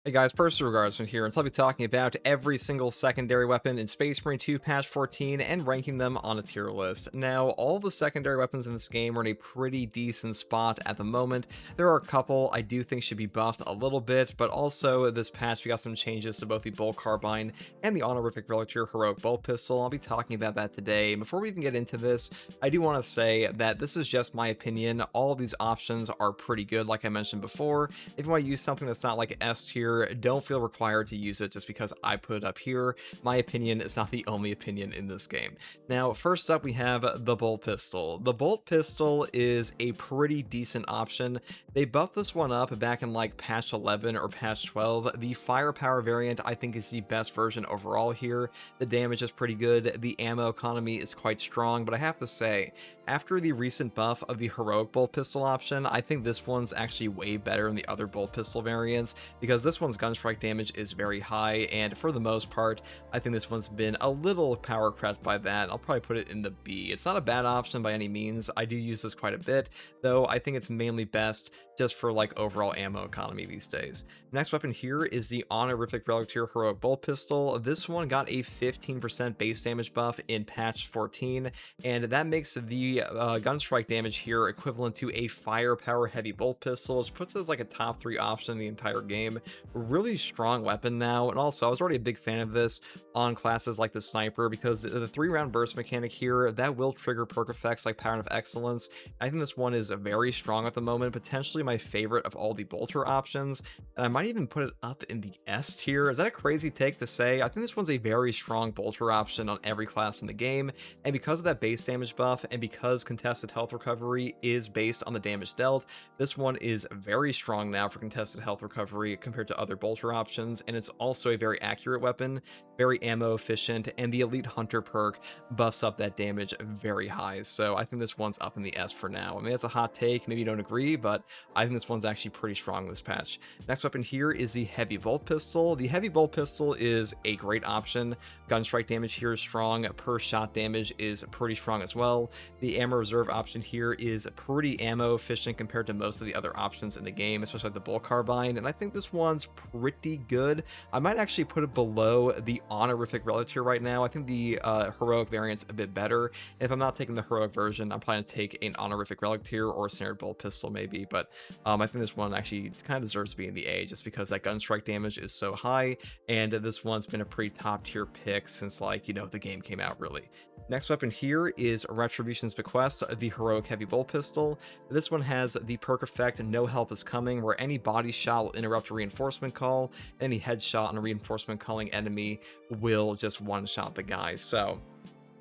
Hey guys, personal regards from here, and I'll be talking about every single secondary weapon in Space Marine 2 patch 14 and ranking them on a tier list. Now, all the secondary weapons in this game are in a pretty decent spot at the moment. There are a couple I do think should be buffed a little bit, but also this patch we got some changes to both the Bolt Carbine and the Honorific Relic Heroic Bolt Pistol. I'll be talking about that today. And before we even get into this, I do want to say that this is just my opinion. All of these options are pretty good, like I mentioned before. If you want to use something that's not like S tier, don't feel required to use it just because I put it up here. My opinion is not the only opinion in this game. Now, first up, we have the Bolt Pistol. The Bolt Pistol is a pretty decent option. They buffed this one up back in like patch 11 or patch 12. The firepower variant, I think, is the best version overall here. The damage is pretty good. The ammo economy is quite strong, but I have to say, after the recent buff of the heroic bolt pistol option, I think this one's actually way better than the other bolt pistol variants because this one's gun strike damage is very high, and for the most part, I think this one's been a little power crept by that. I'll probably put it in the B. It's not a bad option by any means. I do use this quite a bit, though I think it's mainly best just for like overall ammo economy these days. Next weapon here is the Honorific Relic Heroic Bolt Pistol. This one got a 15% base damage buff in patch 14, and that makes the gun strike damage here equivalent to a firepower heavy bolt pistol, which puts it as like a top 3 option in the entire game. Really strong weapon now, and also I was already a big fan of this on classes like the sniper because the 3-round burst mechanic here that will trigger perk effects like Pattern of Excellence. I think this one is very strong at the moment, potentially my favorite of all the bolter options, and I might even put it up in the S tier. Is that a crazy take to say? I think this one's a very strong bolter option on every class in the game, and because of that base damage buff and because contested health recovery is based on the damage dealt, this one is very strong now for contested health recovery compared to other bolter options, and it's also a very accurate weapon, very ammo efficient, and the elite hunter perk buffs up that damage very high. So I think this one's up in the S for now. I mean, that's a hot take, maybe you don't agree, but I think this one's actually pretty strong this patch. Next weapon here is the heavy bolt pistol. The heavy bolt pistol is a great option. Gun strike damage here is strong, per shot damage is pretty strong as well. The ammo reserve option here is pretty ammo efficient compared to most of the other options in the game, especially like the Bolt Carbine, and I think this one's pretty good. I might actually put it below the Honorific Relic here right now. I think the heroic variant's a bit better. If I'm not taking the heroic version, I'm planning to take an Honorific Relic tier or a standard bolt pistol maybe, but I think this one actually kind of deserves to be in the A just because that gun strike damage is so high, and this one's been a pretty top tier pick since, like, you know, the game came out really. Next weapon here is Retribution's Bequest, the heroic heavy bolt pistol. This one has the perk effect No Help is Coming, where any body shot will interrupt a reinforcement call, and any headshot on a reinforcement calling enemy will just one-shot the guy. So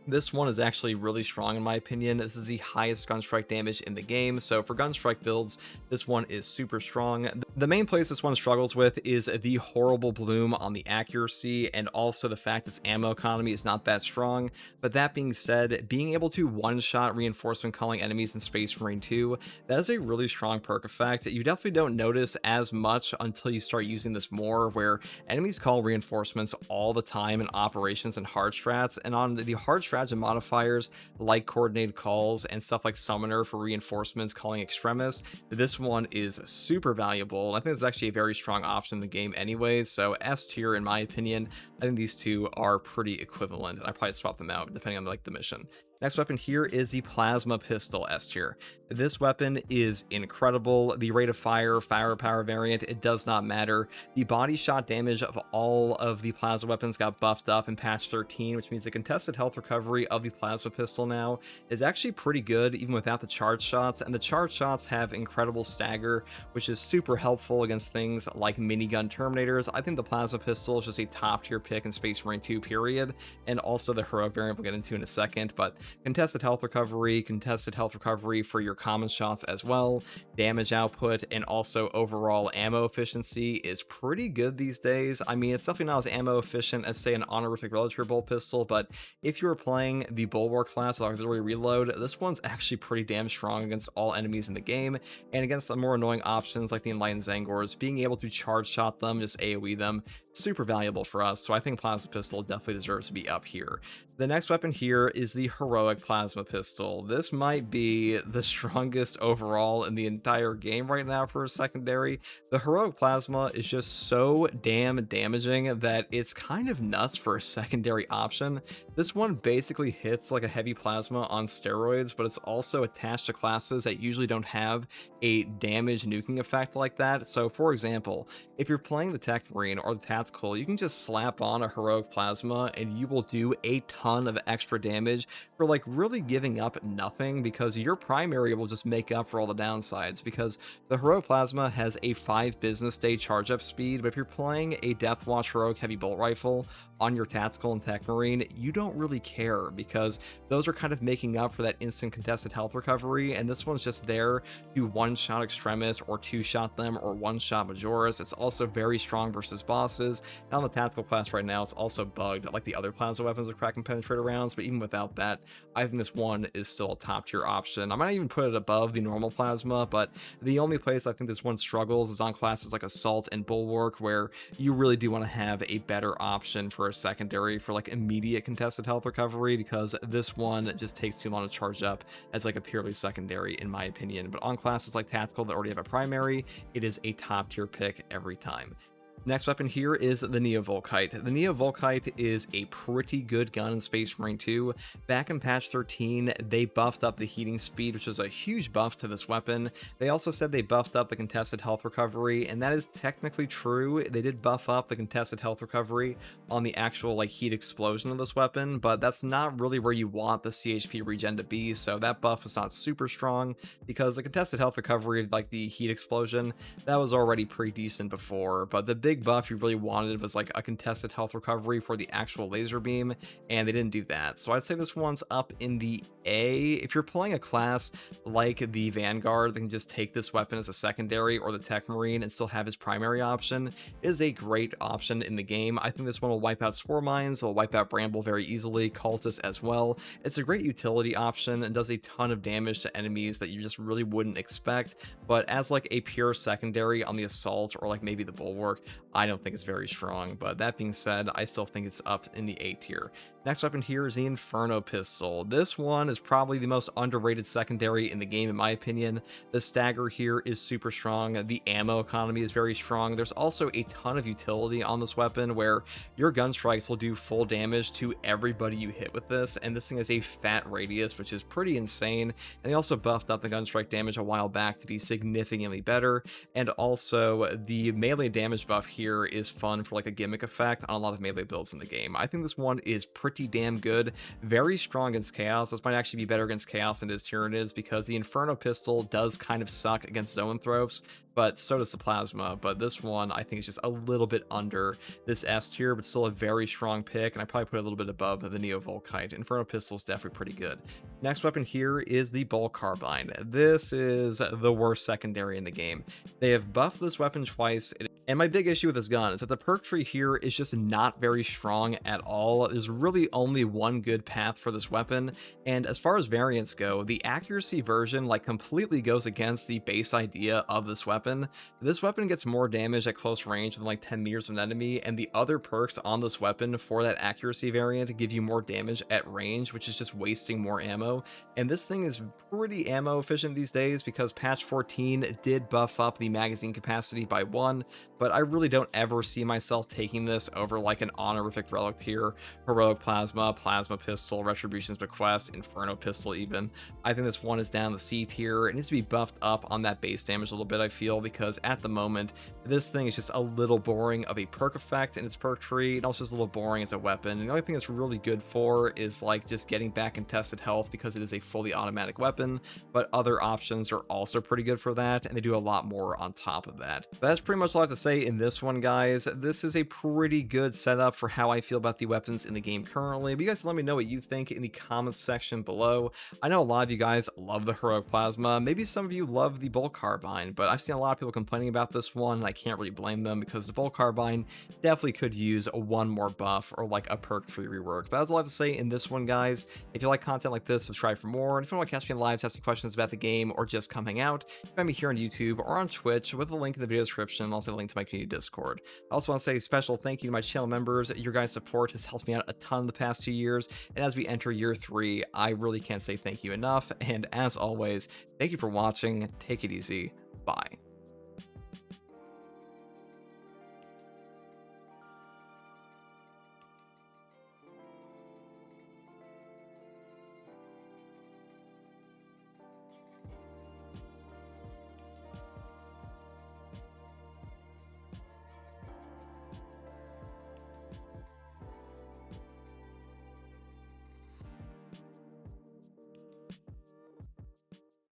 this one is actually really strong in my opinion. This is the highest gun strike damage in the game, so for gun strike builds, this one is super strong. The main place this one struggles with is the horrible bloom on the accuracy, and also the fact its ammo economy is not that strong. But that being said, being able to one-shot reinforcement calling enemies in Space Marine 2, that is a really strong perk effect. You definitely don't notice as much until you start using this more, where enemies call reinforcements all the time in operations and hard strats, and on the hard strats and modifiers like coordinated calls and stuff like summoner for reinforcements calling extremis, this one is super valuable, and I think it's actually a very strong option in the game anyways. So S tier in my opinion. I think these two are pretty equivalent, and I probably swap them out depending on like the mission. Next weapon here is the Plasma Pistol S tier. This weapon is incredible. The rate of fire, firepower variant, it does not matter. The body shot damage of all of the plasma weapons got buffed up in patch 13, which means the contested health recovery of the Plasma Pistol now is actually pretty good even without the charge shots, and the charge shots have incredible stagger, which is super helpful against things like minigun terminators. I think the Plasma Pistol is just a top tier pick in Space Marine 2 period, and also the heroic variant we'll get into in a second. But contested health recovery for your common shots as well, damage output, and also overall ammo efficiency is pretty good these days. I mean, it's definitely not as ammo efficient as say an Honorific Relic bolt pistol, but if you were playing the Bulwark class with auxiliary reload, this one's actually pretty damn strong against all enemies in the game, and against some more annoying options like the Enlightened Zangors, being able to charge shot them, just AoE them, super valuable for us. So I think Plasma Pistol definitely deserves to be up here. The next weapon here is the heroic Heroic Plasma Pistol. This might be the strongest overall in the entire game right now for a secondary. The Heroic Plasma is just so damn damaging that it's kind of nuts for a secondary option. This one basically hits like a heavy plasma on steroids, but it's also attached to classes that usually don't have a damage nuking effect like that. So for example, if you're playing the Tech Marine or the Tactical, you can just slap on a Heroic Plasma and you will do a ton of extra damage for like really giving up nothing, because your primary will just make up for all the downsides, because the Heroic Plasma has a 5 business day charge up speed. But if you're playing a Deathwatch Heroic Heavy Bolt Rifle on your Tactical and Tech Marine, you don't really care, because those are kind of making up for that instant contested health recovery, and this one's just there to one-shot Extremis or two-shot them or one-shot Majoris. It's also very strong versus bosses. Now on the Tactical class right now, it's also bugged like the other plasma weapons of crack and penetrator rounds, but even without that, I think this one is still a top-tier option. I might even put it above the normal plasma, but the only place I think this one struggles is on classes like Assault and Bulwark, where you really do want to have a better option for a secondary for like immediate contested health recovery, because this one just takes too long to charge up as like a purely secondary in my opinion. But on classes like Tactical that already have a primary, it is a top tier pick every time. Next weapon here is the Neo Volkite. The Neo Volkite is a pretty good gun in Space Marine 2. Back in patch 13, they buffed up the heating speed, which is a huge buff to this weapon. They also said they buffed up the contested health recovery, and that is technically true. They did buff up the contested health recovery on the actual like heat explosion of this weapon, but that's not really where you want the CHP regen to be, so that buff is not super strong, because the contested health recovery, like the heat explosion, that was already pretty decent before. But the big buff you really wanted was like a contested health recovery for the actual laser beam, and they didn't do that. So I'd say this one's up in the A. If you're playing a class like the Vanguard that can just take this weapon as a secondary, or the Tech Marine and still have his primary option, is a great option in the game. I think this one will wipe out Spore Mines, will wipe out Bramble very easily, Cultists as well. It's a great utility option and does a ton of damage to enemies that you just really wouldn't expect, but as like a pure secondary on the Assault or like maybe the Bulwark, I don't think it's very strong. But that being said, I still think it's up in the A tier. Next weapon here is the Inferno Pistol. This one is probably the most underrated secondary in the game, in my opinion. The stagger here is super strong. The ammo economy is very strong. There's also a ton of utility on this weapon, where your gun strikes will do full damage to everybody you hit with this, and this thing has a fat radius, which is pretty insane. And they also buffed up the gun strike damage a while back to be significantly better, and also the melee damage buff here is fun for like a gimmick effect on a lot of melee builds in the game. I think this one is pretty damn good, very strong against Chaos. This might actually be better against Chaos than it is Tyranids, because the Inferno Pistol does kind of suck against Zoanthropes, but so does the Plasma. But this one I think is just a little bit under this S tier, but still a very strong pick, and I probably put it a little bit above the Neo Volkite. Inferno Pistol is definitely pretty good. Next weapon here is the Bolt Carbine. This is the worst secondary in the game. They have buffed this weapon twice, and my big issue with this gun is that the perk tree here is just not very strong at all. There's really only one good path for this weapon, and as far as variants go, the accuracy version like completely goes against the base idea of this weapon. This weapon gets more damage at close range than like 10 meters of an enemy, and the other perks on this weapon for that accuracy variant give you more damage at range, which is just wasting more ammo. And this thing is pretty ammo efficient these days, because patch 14 did buff up the magazine capacity by 1, but I really don't ever see myself taking this over like an honorific relic tier, Heroic Plasma, Plasma Pistol, Retribution's Bequest, Inferno Pistol even. I think this one is down the C tier. It needs to be buffed up on that base damage a little bit, I feel, because at the moment, this thing is just a little boring of a perk effect in its perk tree, and also just a little boring as a weapon. And the only thing it's really good for is like just getting back contested health, because it is a fully automatic weapon, but other options are also pretty good for that, and they do a lot more on top of that. But that's pretty much all I have to say in this one, guys. This is a pretty good setup for how I feel about the weapons in the game currently, but you guys let me know what you think in the comments section below. I know a lot of you guys love the Heroic Plasma, maybe some of you love the Bolt Carbine, but I've seen a lot of people complaining about this one, and I can't really blame them, because the Bolt Carbine definitely could use one more buff or like a perk tree rework. But that's all I have to say in this one, guys. If you like content like this, subscribe for more, and if you want to catch me live, asking questions about the game, or just come hang out, find me here on YouTube or on Twitch with a link in the video description. I'll also have a link to my my community Discord. I also want to say a special thank you to my channel members. Your guys' support has helped me out a ton the past 2 years, and as we enter year 3, I really can't say thank you enough. And as always, thank you for watching. Take it easy. Bye.